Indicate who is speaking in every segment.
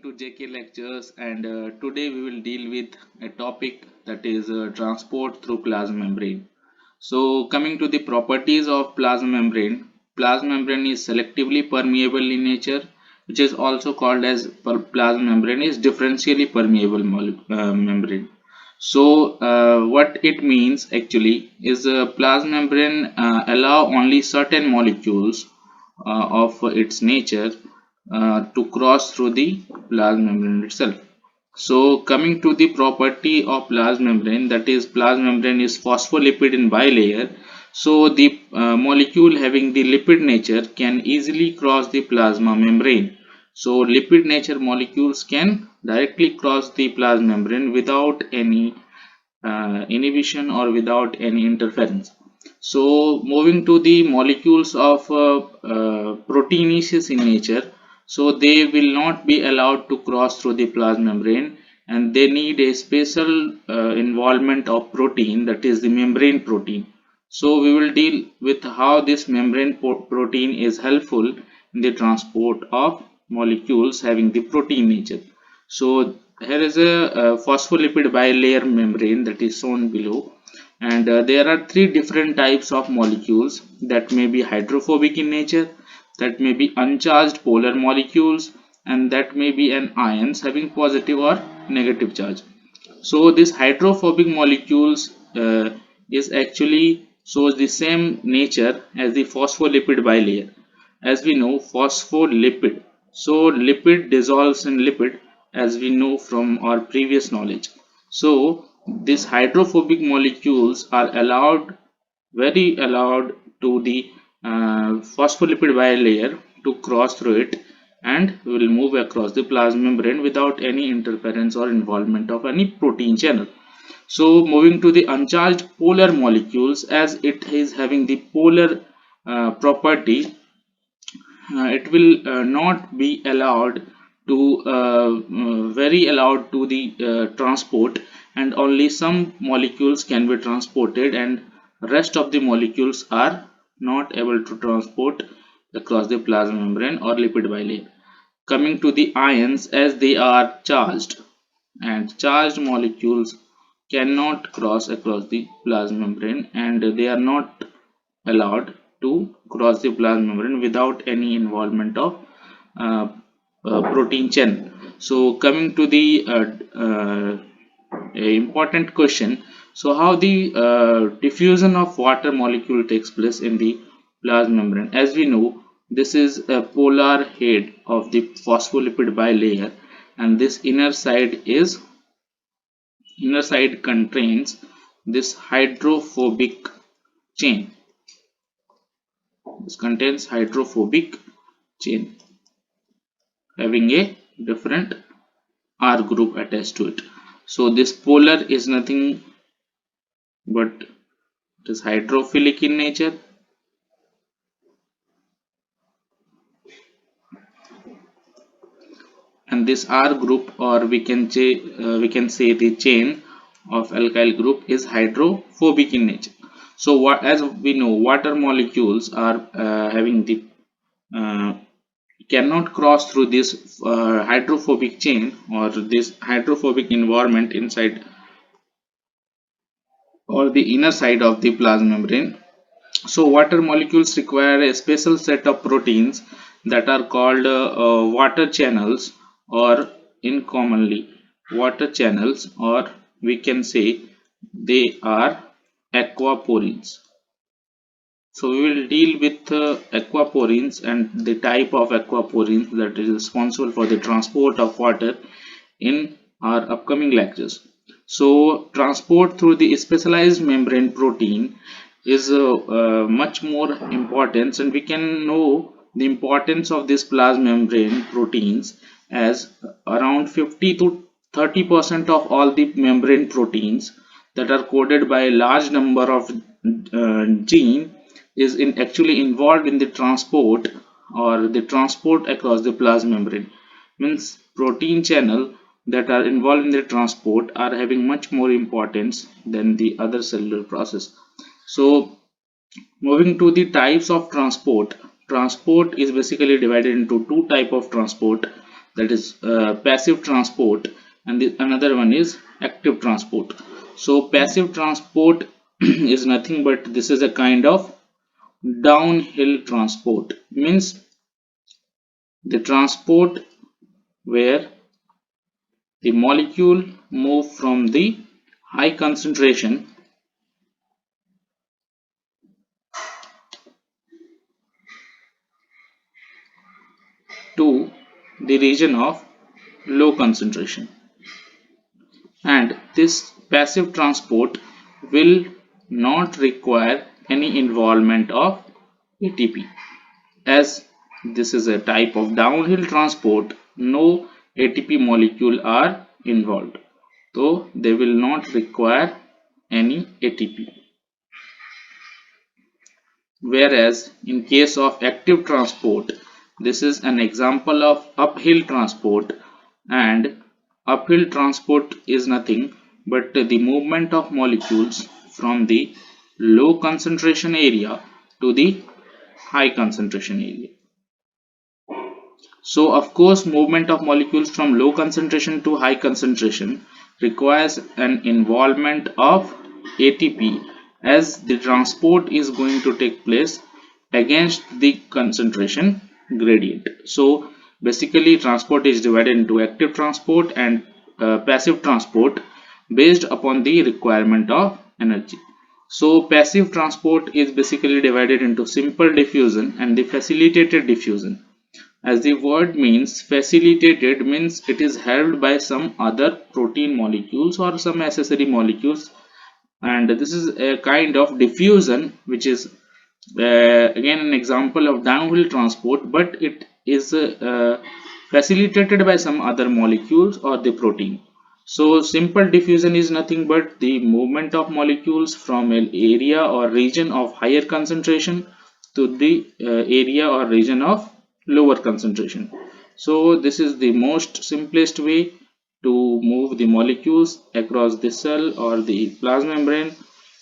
Speaker 1: to JK Lectures, and today we will deal with a topic that is transport through plasma membrane. So, coming to the properties of plasma membrane is selectively permeable in nature, which is also called as plasma membrane is differentially permeable membrane. So, what it means actually is plasma membrane allow only certain molecules of its nature to cross through the plasma membrane itself. So coming to the property of plasma membrane, that is plasma membrane is phospholipid in bilayer. So the molecule having the lipid nature can easily cross the plasma membrane. So lipid nature molecules can directly cross the plasma membrane without any inhibition or without any interference. So moving to the molecules of proteinaceous in nature, so they will not be allowed to cross through the plasma membrane, and they need a special involvement of protein, that is the membrane protein. So we will deal with how this membrane protein is helpful in the transport of molecules having the protein nature. So here is a phospholipid bilayer membrane that is shown below, and there are three different types of molecules that may be hydrophobic in nature, that may be uncharged polar molecules, and that may be an ions having positive or negative charge. So this hydrophobic molecules is actually shows the same nature as the phospholipid bilayer. As we know, phospholipid, so lipid dissolves in lipid, as we know from our previous knowledge. So these hydrophobic molecules are very allowed to the phospholipid bilayer to cross through it, and will move across the plasma membrane without any interference or involvement of any protein channel. So moving to the uncharged polar molecules, as it is having the polar property, it will not be allowed to very allowed to the transport, and only some molecules can be transported, and rest of the molecules are not able to transport across the plasma membrane or lipid bilayer. Coming to the ions, as they are charged, and charged molecules cannot cross across the plasma membrane, and they are not allowed to cross the plasma membrane without any involvement of uh, protein chain. So coming to the a important question, so how the diffusion of water molecule takes place in the plasma membrane. As we know, this is a polar head of the phospholipid bilayer, and this inner side contains this hydrophobic chain. This contains hydrophobic chain having a different R group attached to it. So this polar is nothing but it is hydrophilic in nature, and this R group, or we can say the chain of alkyl group, is hydrophobic in nature. So what, as we know, water molecules are having the uh, cannot cross through this hydrophobic chain or this hydrophobic environment inside or the inner side of the plasma membrane. So water molecules require a special set of proteins that are called water channels, or in commonly water channels, or we can say they are aquaporins. So we will deal with aquaporins and the type of aquaporins that is responsible for the transport of water in our upcoming lectures. So transport through the specialized membrane protein is much more important, and we can know the importance of this plasma membrane proteins, as around 50 to 30% of all the membrane proteins that are coded by a large number of gene is actually involved in the transport or the transport across the plasma membrane. Means protein channel that are involved in the transport are having much more importance than the other cellular process. So moving to the types of transport, transport is basically divided into two type of transport. that is passive transport, and the another one is active transport. So passive transport is nothing but this is a kind of downhill transport, means the transport where the molecule move from the high concentration to the region of low concentration, and this passive transport will not require any involvement of ATP. As this is a type of downhill transport, no ATP molecule are involved, so they will not require any ATP. Whereas in case of active transport, this is an example of uphill transport, and uphill transport is nothing but the movement of molecules from the low concentration area to the high concentration area. So of course movement of molecules from low concentration to high concentration requires an involvement of ATP, as the transport is going to take place against the concentration gradient. So basically transport is divided into active transport and passive transport based upon the requirement of energy. So passive transport is basically divided into simple diffusion and the facilitated diffusion. As the word means, facilitated means it is helped by some other protein molecules or some accessory molecules, and this is a kind of diffusion which is again an example of downhill transport, but it is facilitated by some other molecules or the protein. So simple diffusion is nothing but the movement of molecules from an area or region of higher concentration to the area or region of lower concentration. So this is the most simplest way to move the molecules across the cell or the plasma membrane,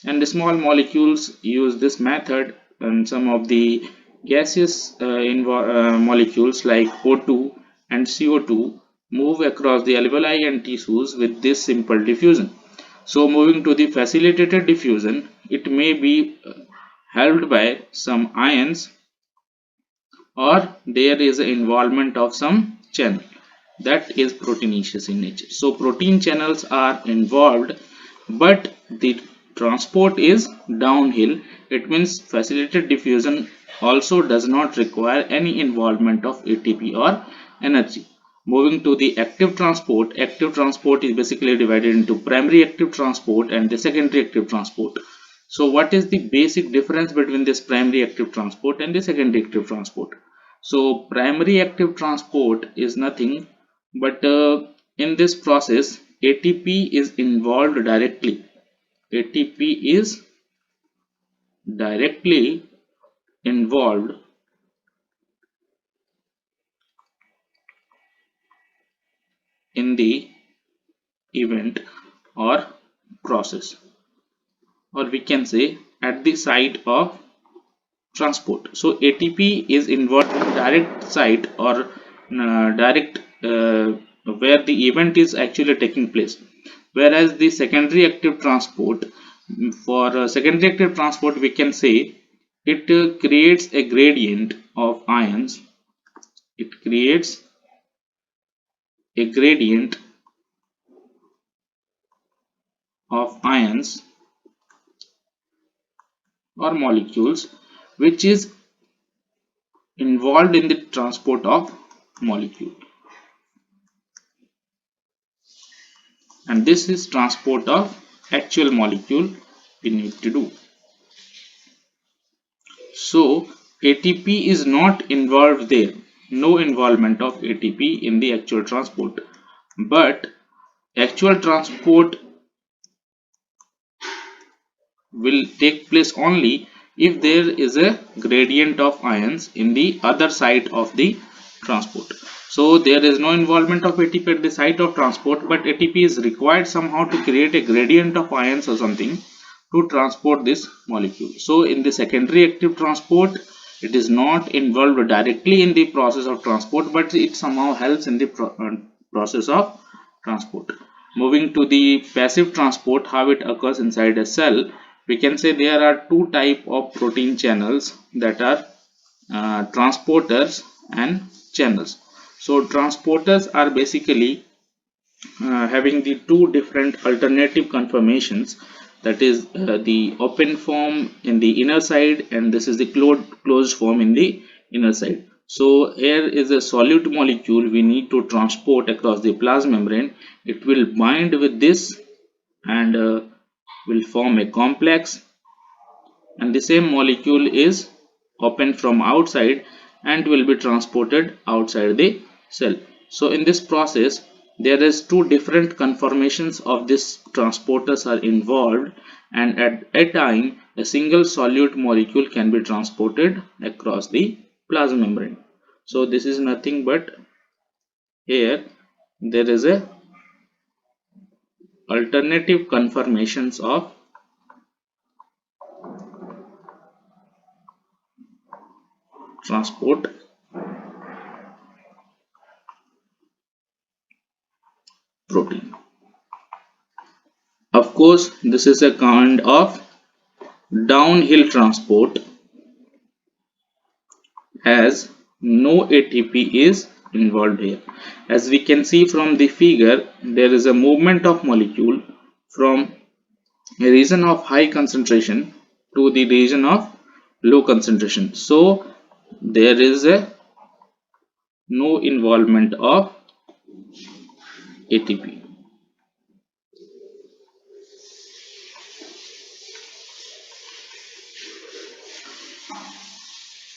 Speaker 1: and the small molecules use this method, and some of the gaseous molecules like O2 and CO2 move across the alveoli and tissues with this simple diffusion. So moving to the facilitated diffusion, it may be helped by some ions, or there is involvement of some channel that is proteinaceous in nature. So protein channels are involved, but the transport is downhill. It means facilitated diffusion also does not require any involvement of ATP or energy. Moving to the active transport is basically divided into primary active transport and the secondary active transport. So what is the basic difference between this primary active transport and the secondary active transport? So primary active transport is nothing but in this process ATP is involved directly. ATP is directly involved in the event or process, or we can say at the site of transport. So ATP is involved in direct site or direct where the event is actually taking place, whereas the secondary active transport, for secondary active transport we can say it creates a gradient of ions. It creates a gradient of ions or molecules which is involved in the transport of molecule, and this is transport of actual molecule we need to do. So ATP is not involved there, no involvement of ATP in the actual transport, but actual transport will take place only if there is a gradient of ions in the other side of the transport. So there is no involvement of ATP at the site of transport, but ATP is required somehow to create a gradient of ions or something to transport this molecule. So in the secondary active transport, It is not involved directly in the process of transport, but it somehow helps in the process of transport. Moving to the passive transport, how it occurs inside a cell, we can say there are two type of protein channels, that are transporters and channels. So transporters are basically having the two different alternative conformations, that is the open form in the inner side, and this is the closed form in the inner side. So here is a solute molecule we need to transport across the plasma membrane. It will bind with this and will form a complex, and the same molecule is opened from outside and will be transported outside the cell. So in this process there is two different conformations of this transporters are involved, and at a time a single solute molecule can be transported across the plasma membrane. So this is nothing but, here there is a alternative conformations of transport protein. Of course, this is a kind of downhill transport, as no ATP is involved here. As we can see from the figure, there is a movement of molecule from a region of high concentration to the region of low concentration. So there is a no involvement of ATP.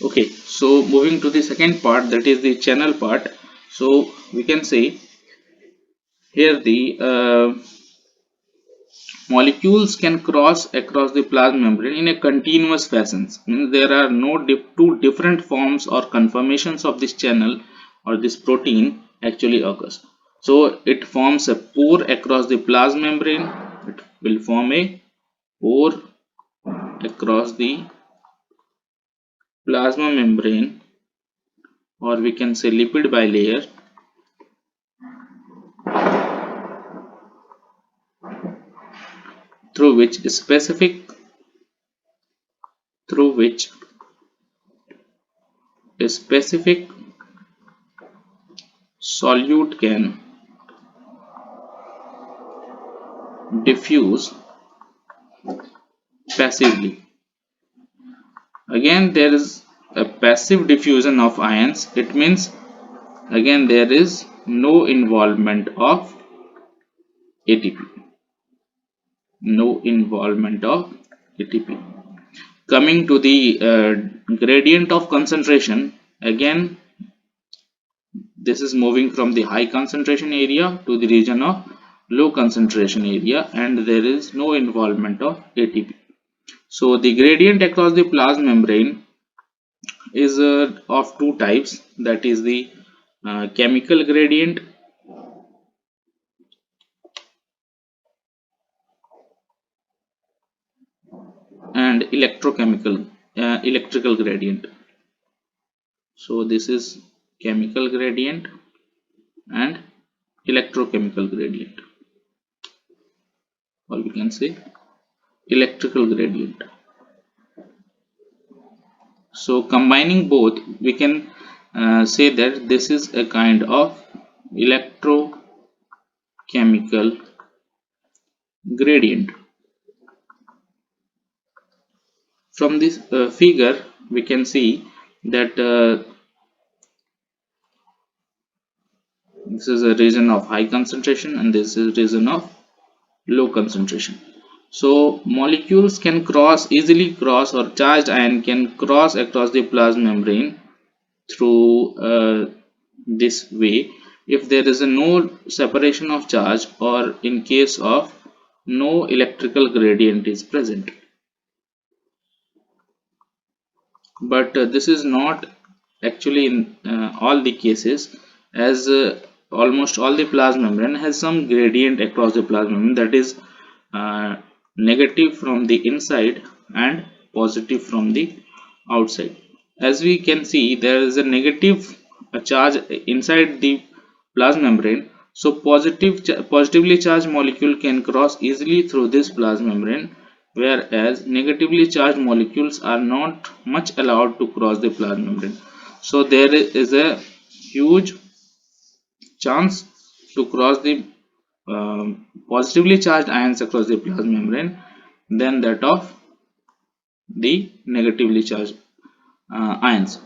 Speaker 1: Okay, so moving to the second part, that is the channel part. So we can say here the molecules can cross across the plasma membrane in a continuous fashion. Means there are no two different forms or conformations of this channel or this protein actually occurs. So it forms a pore across the plasma membrane. It will form a pore across the plasma membrane, or we can say lipid bilayer, through which a specific solute can diffuse passively. Again there is a passive diffusion of ions. It means again there is no involvement of ATP. No involvement of ATP. Coming to the gradient of concentration, again this is moving from the high concentration area to the region of low concentration area, and there is no involvement of ATP. So the gradient across the plasma membrane is of two types, that is the chemical gradient and electrical gradient. So this is chemical gradient and electrochemical gradient, or we can say electrical gradient. So combining both, we can say that this is a kind of electrochemical gradient. From this figure we can see that this is a region of high concentration and this is region of low concentration. So molecules can easily cross, or charged ion can cross across the plasma membrane through this way if there is a no separation of charge, or in case of no electrical gradient is present. But this is not actually in all the cases, as almost all the plasma membrane has some gradient across the plasma membrane, that is negative from the inside and positive from the outside. As we can see, there is a negative charge inside the plasma membrane. So positively charged molecule can cross easily through this plasma membrane, whereas negatively charged molecules are not much allowed to cross the plasma membrane. So there is a huge chance to cross the positively charged ions across the plasma membrane than that of the negatively charged ions.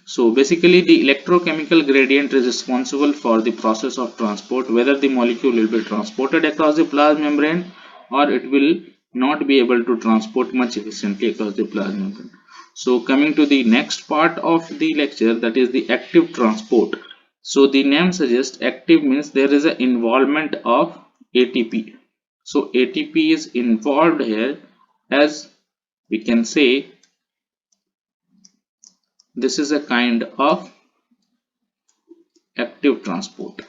Speaker 1: So basically the electrochemical gradient is responsible for the process of transport, whether the molecule will be transported across the plasma membrane or it will not be able to transport much efficiently across the plasma membrane. So coming to the next part of the lecture, that is the active transport. So the name suggests active means there is an involvement of ATP. So ATP is involved here, as we can say this is a kind of active transport.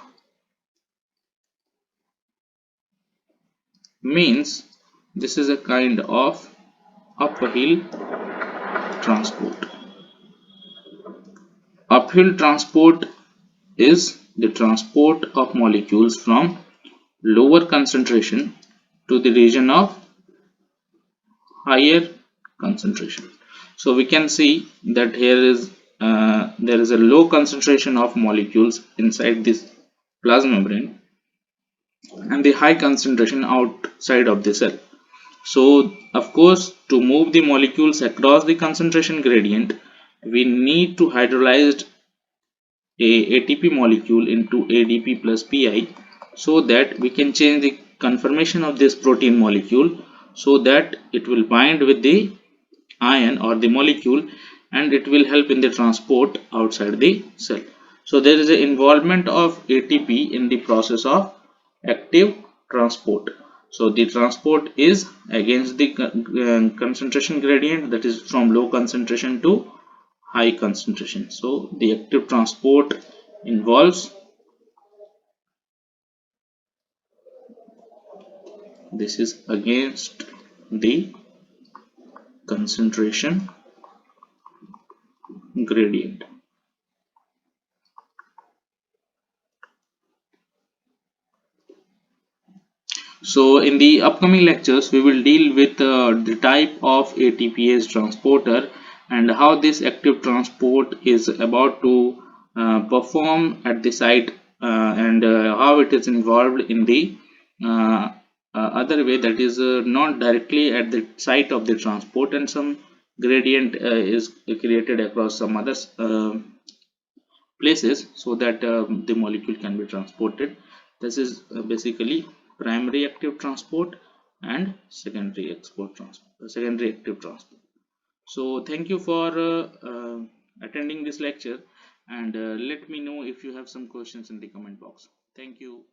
Speaker 1: Means this is a kind of uphill transport. Uphill transport is the transport of molecules from lower concentration to the region of higher concentration. So we can see that here is there is a low concentration of molecules inside this plasma membrane and the high concentration outside of the cell. So of course, to move the molecules across the concentration gradient, we need to hydrolyze a ATP molecule into ADP plus Pi, so that we can change the conformation of this protein molecule so that it will bind with the ion or the molecule and it will help in the transport outside the cell. So there is an involvement of ATP in the process of active transport. So the transport is against the concentration gradient, that is from low concentration to high concentration. So the active transport involves, this is against the concentration gradient. So in the upcoming lectures, we will deal with the type of ATPase transporter and how this active transport is about to perform at the site, and how it is involved in the uh, other way, that is not directly at the site of the transport, and some gradient is created across some other places so that the molecule can be transported. This is basically primary active transport and secondary active transport. So thank you for attending this lecture, and let me know if you have some questions in the comment box. Thank you.